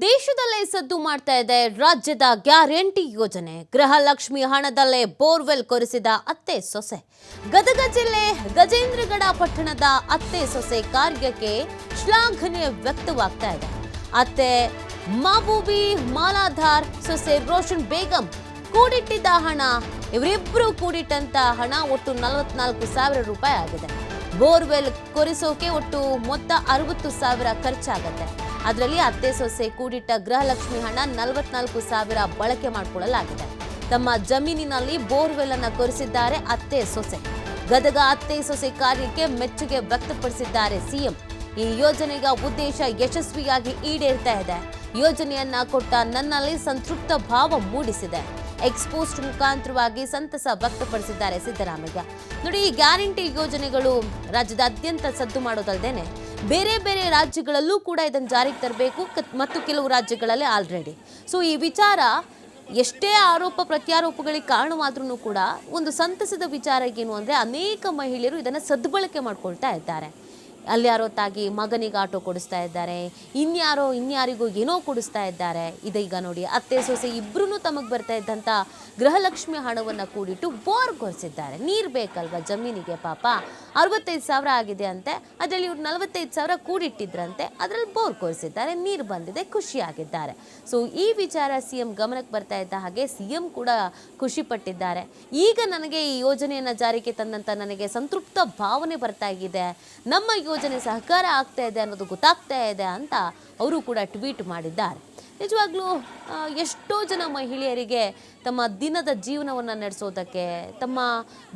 ದೇಶದಲ್ಲೇ ಸದ್ದು ಮಾಡ್ತಾ ಇದೆ ರಾಜ್ಯದ ಗ್ಯಾರಂಟಿ ಯೋಜನೆ. ಗೃಹಲಕ್ಷ್ಮಿ ಹಣದಲ್ಲೇ ಬೋರ್ವೆಲ್ ಕೊರೆಸಿದ ಅತ್ತೆ ಸೊಸೆ. ಗದಗ ಜಿಲ್ಲೆ ಗಜೇಂದ್ರಗಡ ಪಟ್ಟಣದ ಅತ್ತೆ ಸೊಸೆ ಕಾರ್ಯಕ್ಕೆ ಶ್ಲಾಘನೆ ವ್ಯಕ್ತವಾಗ್ತಾ ಇದೆ. ಅತ್ತೆ ಮಹಬೂಬಿ ಮಾಲಾಧಾರ್, ಸೊಸೆ ರೋಷನ್ ಬೇಗಂ ಕೂಡಿಟ್ಟಿದ್ದ ಹಣ, ಇವರಿಬ್ಬರು ಕೂಡಿಟ್ಟಂತ ಹಣ ಒಟ್ಟು 44,000 ರೂಪಾಯಿ ಆಗಿದೆ. ಬೋರ್ವೆಲ್ ಕೊರೆಸೋಕೆ ಒಟ್ಟು ಮೊತ್ತ 60,000 ಖರ್ಚಾಗತ್ತೆ. ಅದರಲ್ಲಿ ಅತ್ತೆ ಸೊಸೆ ಕೂಡಿಟ್ಟ ಗೃಹಲಕ್ಷ್ಮಿ ಹಣ 44,000 ಬಳಕೆ ಮಾಡಿಕೊಳ್ಳಲಾಗಿದೆ. ತಮ್ಮ ಜಮೀನಿನಲ್ಲಿ ಬೋರ್ವೆಲ್ ಅನ್ನು ಕೊರೆಸಿದ್ದಾರೆ ಅತ್ತೆ ಸೊಸೆ. ಗದಗ ಅತ್ತೆ ಸೊಸೆ ಕಾರ್ಯಕ್ಕೆ ಮೆಚ್ಚುಗೆ ವ್ಯಕ್ತಪಡಿಸಿದ್ದಾರೆ ಸಿಎಂ. ಈ ಯೋಜನೆಯ ಉದ್ದೇಶ ಯಶಸ್ವಿಯಾಗಿ ಈಡೇರ್ತಾ ಇದೆ. ಯೋಜನೆಯನ್ನ ಕೊಟ್ಟ ನನ್ನಲ್ಲಿ ಸಂತೃಪ್ತ ಭಾವ ಮೂಡಿಸಿದೆ. ಎಕ್ಸ್ಪೋಸ್ಟ್ ಮುಖಾಂತರವಾಗಿ ಸಂತಸ ವ್ಯಕ್ತಪಡಿಸಿದ್ದಾರೆ ಸಿದ್ದರಾಮಯ್ಯ. ನೋಡಿ, ಈ ಗ್ಯಾರಂಟಿ ಯೋಜನೆಗಳು ರಾಜ್ಯದಾದ್ಯಂತ ಸದ್ದು ಮಾಡೋದಲ್ಲದೇನೆ ಬೇರೆ ಬೇರೆ ರಾಜ್ಯಗಳಲ್ಲೂ ಕೂಡ ಇದನ್ನು ಜಾರಿಗೆ ತರಬೇಕು ಮತ್ತು ಕೆಲವು ರಾಜ್ಯಗಳಲ್ಲಿ ಆಲ್ರೆಡಿ. ಸೊ ಈ ವಿಚಾರ ಎಷ್ಟೇ ಆರೋಪ ಪ್ರತ್ಯಾರೋಪಗಳಿಗೆ ಕಾರಣವಾದ್ರೂ ಕೂಡ ಒಂದು ಸಂತಸದ ವಿಚಾರ ಏನು ಅಂದರೆ, ಅನೇಕ ಮಹಿಳೆಯರು ಇದನ್ನು ಸದ್ಬಳಕೆ ಮಾಡ್ಕೊಳ್ತಾ ಇದ್ದಾರೆ. ಅಲ್ಯಾರೋ ತಾಗಿ ಮಗನಿಗೆ ಆಟೋ ಕೊಡಿಸ್ತಾ ಇದ್ದಾರೆ, ಇನ್ಯಾರಿಗೂ ಏನೋ ಕೊಡಿಸ್ತಾ ಇದ್ದಾರೆ. ಇದೀಗ ನೋಡಿ, ಅತ್ತೆ ಸೊಸೆ ಇಬ್ಬರೂ ತಮಗೆ ಬರ್ತಾ ಇದ್ದಂಥ ಗೃಹಲಕ್ಷ್ಮಿ ಹಣವನ್ನು ಕೂಡಿಟ್ಟು ಬೋರ್ ಕೊರೆಸಿದ್ದಾರೆ. ನೀರು ಬೇಕಲ್ವ ಜಮೀನಿಗೆ, ಪಾಪ 65,000 ಆಗಿದೆ ಅಂತೆ. ಅದರಲ್ಲಿ ಇವ್ರು 45,000 ಕೂಡಿಟ್ಟಿದ್ರಂತೆ, ಅದರಲ್ಲಿ ಬೋರ್ ಕೊರೆಸಿದ್ದಾರೆ, ನೀರು ಬಂದಿದೆ, ಖುಷಿಯಾಗಿದ್ದಾರೆ. ಸೊ ಈ ವಿಚಾರ ಸಿಎಂ ಗಮನಕ್ಕೆ ಬರ್ತಾ ಇದ್ದ ಹಾಗೆ ಸಿಎಂ ಕೂಡ ಖುಷಿ ಪಟ್ಟಿದ್ದಾರೆ. ಈಗ ನನಗೆ ಈ ಯೋಜನೆಯನ್ನು ಜಾರಿಗೆ ತಂದಂಥ ನನಗೆ ಸಂತೃಪ್ತ ಭಾವನೆ ಬರ್ತಾ ಇದೆ, ನಮ್ಮ ಯೋಜನೆ ಸಹಕಾರ ಆಗ್ತಾ ಇದೆ ಅನ್ನೋದು ಗೊತ್ತಾಗ್ತಾ ಇದೆ ಅಂತ ಅವರು ಕೂಡ ಟ್ವೀಟ್ ಮಾಡಿದ್ದಾರೆ. ನಿಜವಾಗ್ಲೂ ಎಷ್ಟೋ ಜನ ಮಹಿಳೆಯರಿಗೆ ತಮ್ಮ ದಿನದ ಜೀವನವನ್ನು ನಡೆಸೋದಕ್ಕೆ, ತಮ್ಮ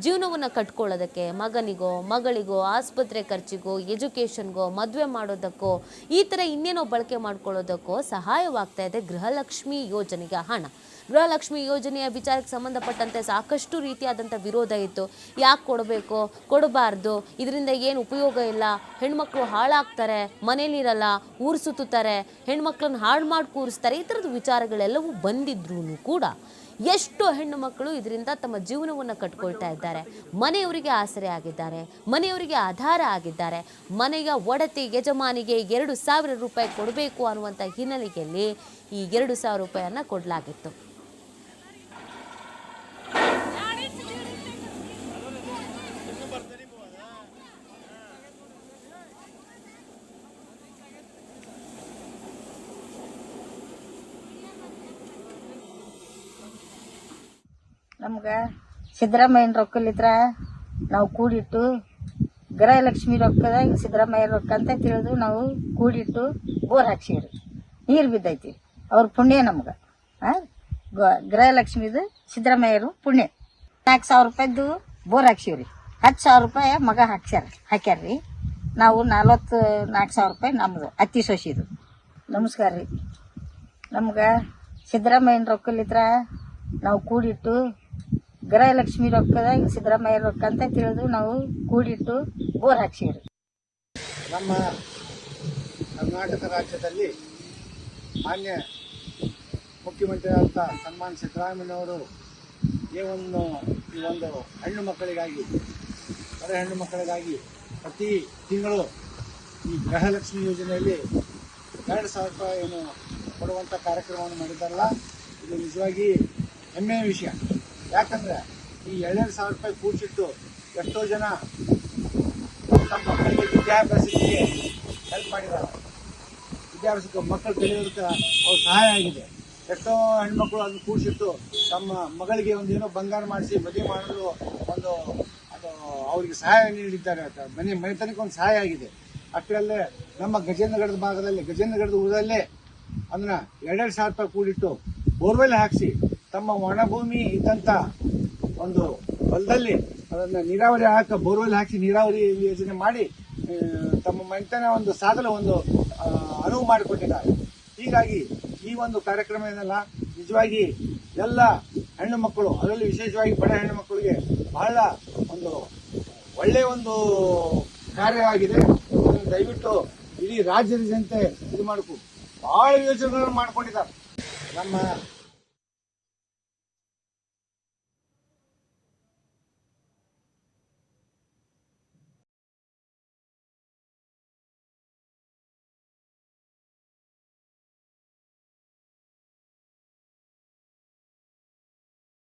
ಜೀವನವನ್ನು ಕಟ್ಕೊಳ್ಳೋದಕ್ಕೆ, ಮಗನಿಗೋ ಮಗಳಿಗೋ ಆಸ್ಪತ್ರೆ ಖರ್ಚಿಗೋ ಎಜುಕೇಷನ್ಗೋ ಮದುವೆ ಮಾಡೋದಕ್ಕೋ ಈ ಥರ ಇನ್ನೇನೋ ಬಳಕೆ ಮಾಡ್ಕೊಳ್ಳೋದಕ್ಕೋ ಸಹಾಯವಾಗ್ತಾ ಇದೆ ಗೃಹಲಕ್ಷ್ಮಿ ಯೋಜನೆಯ ಹಣ. ಗೃಹಲಕ್ಷ್ಮಿ ಯೋಜನೆಯ ವಿಚಾರಕ್ಕೆ ಸಂಬಂಧಪಟ್ಟಂತೆ ಸಾಕಷ್ಟು ರೀತಿಯಾದಂಥ ವಿರೋಧ ಇತ್ತು. ಯಾಕೆ ಕೊಡಬೇಕು, ಕೊಡಬಾರ್ದು, ಇದರಿಂದ ಏನು ಉಪಯೋಗ ಇಲ್ಲ, ಹೆಣ್ಮಕ್ಳು ಹಾಳಾಗ್ತಾರೆ, ಮನೇಲಿರಲ್ಲ, ಊರು ಸುತ್ತುತ್ತಾರೆ, ಹೆಣ್ಮಕ್ಳನ್ನ ಹಾಳು ಮಾಡಿ ಕೂರಿಸ್ತಾರೆ, ಈ ಥರದ ವಿಚಾರಗಳೆಲ್ಲವೂ ಬಂದಿದ್ರೂ ಕೂಡ ಎಷ್ಟೋ ಹೆಣ್ಣು ಮಕ್ಕಳು ಇದರಿಂದ ತಮ್ಮ ಜೀವನವನ್ನು ಕಟ್ಕೊಳ್ತಾ ಇದ್ದಾರೆ, ಮನೆಯವರಿಗೆ ಆಸರೆ ಆಗಿದ್ದಾರೆ, ಮನೆಯವರಿಗೆ ಆಧಾರ ಆಗಿದ್ದಾರೆ. ಮನೆಯ ಒಡತಿ ಯಜಮಾನಿಗೆ 2,000 ರೂಪಾಯಿ ಕೊಡಬೇಕು ಅನ್ನುವಂಥ ಹಿನ್ನೆಲೆಯಲ್ಲಿ ಈ 2,000 ರೂಪಾಯಿಯನ್ನು ಕೊಡಲಾಗಿತ್ತು. ನಮ್ಗೆ ಸಿದ್ದರಾಮಯ್ಯನ ರೊಕ್ಕಲಿದ್ರ ನಾವು ಕೂಡಿಟ್ಟು ಗೃಹಲಕ್ಷ್ಮಿ ರೊಕ್ಕದಾಗ ಸಿದ್ದರಾಮಯ್ಯ ರೊಕ್ಕ ಅಂತ ತಿಳಿದು ನಾವು ಕೂಡಿಟ್ಟು ಬೋರ್ ಹಾಕ್ಸಿವ್ರಿ. ನೀರು ಬಿದ್ದೈತಿ, ಅವ್ರ ಪುಣ್ಯ ನಮ್ಗೆ. ಗೃಹಲಕ್ಷ್ಮಿದು ಸಿದ್ದರಾಮಯ್ಯರು ಪುಣ್ಯ. 4,000 ರೂಪಾಯಿದ್ದು ಬೋರ್ ಹಾಕ್ಸಿವ್ರಿ. 10,000 ರೂಪಾಯಿ ಮಗ ಹಾಕ್ಯಾರ್ರಿ. ನಾವು 44,000 ರೂಪಾಯಿ ನಮ್ದು ಅತ್ತಿ ಸೊಸಿದು. ನಮಸ್ಕಾರ ರೀ. ನಮ್ಗೆ ಸಿದ್ದರಾಮಯ್ಯನ ರೊಕ್ಕಲಿದ್ರ ನಾವು ಕೂಡಿಟ್ಟು ಗೃಹಲಕ್ಷ್ಮಿ ರೊಕ್ಕದಾಗ ಸಿದ್ದರಾಮಯ್ಯ ರೊಕ್ಕ ಅಂತ ತಿಳಿದು ನಾವು ಕೂಡಿಟ್ಟು ಬೋರ್ ಹಾಕ್ಸಿವ್ರಿ. ನಮ್ಮ ಕರ್ನಾಟಕ ರಾಜ್ಯದಲ್ಲಿ ಮಾನ್ಯ ಮುಖ್ಯಮಂತ್ರಿಯಾದಂಥ ಸನ್ಮಾನ್ ಸಿದ್ದರಾಮಯ್ಯನವರು ಈ ಒಂದು ಹೆಣ್ಣು ಮಕ್ಕಳಿಗಾಗಿ, ಬಡ ಹೆಣ್ಣು ಮಕ್ಕಳಿಗಾಗಿ ಪ್ರತಿ ತಿಂಗಳು ಈ ಗೃಹಲಕ್ಷ್ಮಿ ಯೋಜನೆಯಲ್ಲಿ 2,000 ರೂಪಾಯಿ ಏನು ಕೊಡುವಂಥ ಕಾರ್ಯಕ್ರಮವನ್ನು ಮಾಡಿದ್ದಾರಲ್ಲ, ಇದು ನಿಜವಾಗಿ ಹೆಮ್ಮೆಯ ವಿಷಯ. ಯಾಕಂದರೆ ಈ 2,000 ರೂಪಾಯಿ ಕೂಡಿಸಿಟ್ಟು ಎಷ್ಟೋ ಜನ ತಮ್ಮ ಮಕ್ಕಳಿಗೆ ವಿದ್ಯಾಭ್ಯಾಸಕ್ಕೆ ಹೆಲ್ಪ್ ಮಾಡಿದ್ದಾರೆ. ವಿದ್ಯಾಭ್ಯಾಸಕ್ಕೆ ಮಕ್ಕಳು ಕಲಿಯೋದಕ್ಕೆ ಅವ್ರು ಸಹಾಯ ಆಗಿದೆ. ಎಷ್ಟೋ ಹೆಣ್ಮಕ್ಳು ಅದನ್ನು ಕೂಡಿಸಿಟ್ಟು ತಮ್ಮ ಮಗಳಿಗೆ ಒಂದೇನೋ ಬಂಗಾರ ಮಾಡಿಸಿ ಮದುವೆ ಮಾಡಲು ಅದು ಅವರಿಗೆ ಸಹಾಯ ನೀಡಿದ್ದಾರೆ. ಮನೆತನಕ್ಕೆ ಒಂದು ಸಹಾಯ ಆಗಿದೆ. ಅಷ್ಟರಲ್ಲೇ ನಮ್ಮ ಗಜೇಂದ್ರಗಡದ ಊರಲ್ಲೇ ಅದನ್ನ 2,000 ರೂಪಾಯಿ ಕೂಡಿಟ್ಟು ಬೋರ್ವೆಲ್ ಹಾಕಿಸಿ ತಮ್ಮ ಒಣಭೂಮಿ ಇದ್ದಂಥ ಒಂದು ಹೊಲದಲ್ಲಿ ಅದನ್ನು ನೀರಾವರಿ ಬೋರ್ವೆಲ್ ಹಾಕಿ ನೀರಾವರಿ ಯೋಜನೆ ಮಾಡಿ ತಮ್ಮ ಮನೆತನ ಒಂದು ಸಾಧಲು ಒಂದು ಅನುವು ಮಾಡಿಕೊಟ್ಟಿದ್ದಾರೆ. ಹೀಗಾಗಿ ಈ ಒಂದು ಕಾರ್ಯಕ್ರಮ ಏನಲ್ಲ, ನಿಜವಾಗಿ ಎಲ್ಲ ಹೆಣ್ಣು ಮಕ್ಕಳು, ಅದರಲ್ಲಿ ವಿಶೇಷವಾಗಿ ಬಡ ಹೆಣ್ಣು ಮಕ್ಕಳಿಗೆ ಬಹಳ ಒಂದು ಒಳ್ಳೆಯ ಒಂದು ಕಾರ್ಯವಾಗಿದೆ. ದಯವಿಟ್ಟು ಇಡೀ ರಾಜ್ಯದ ಜನತೆ ಇದು ಮಾಡಬೇಕು. ಬಹಳ ಯೋಜನೆಗಳನ್ನು ಮಾಡ್ಕೊಂಡಿದ್ದಾರೆ. ನಮ್ಮ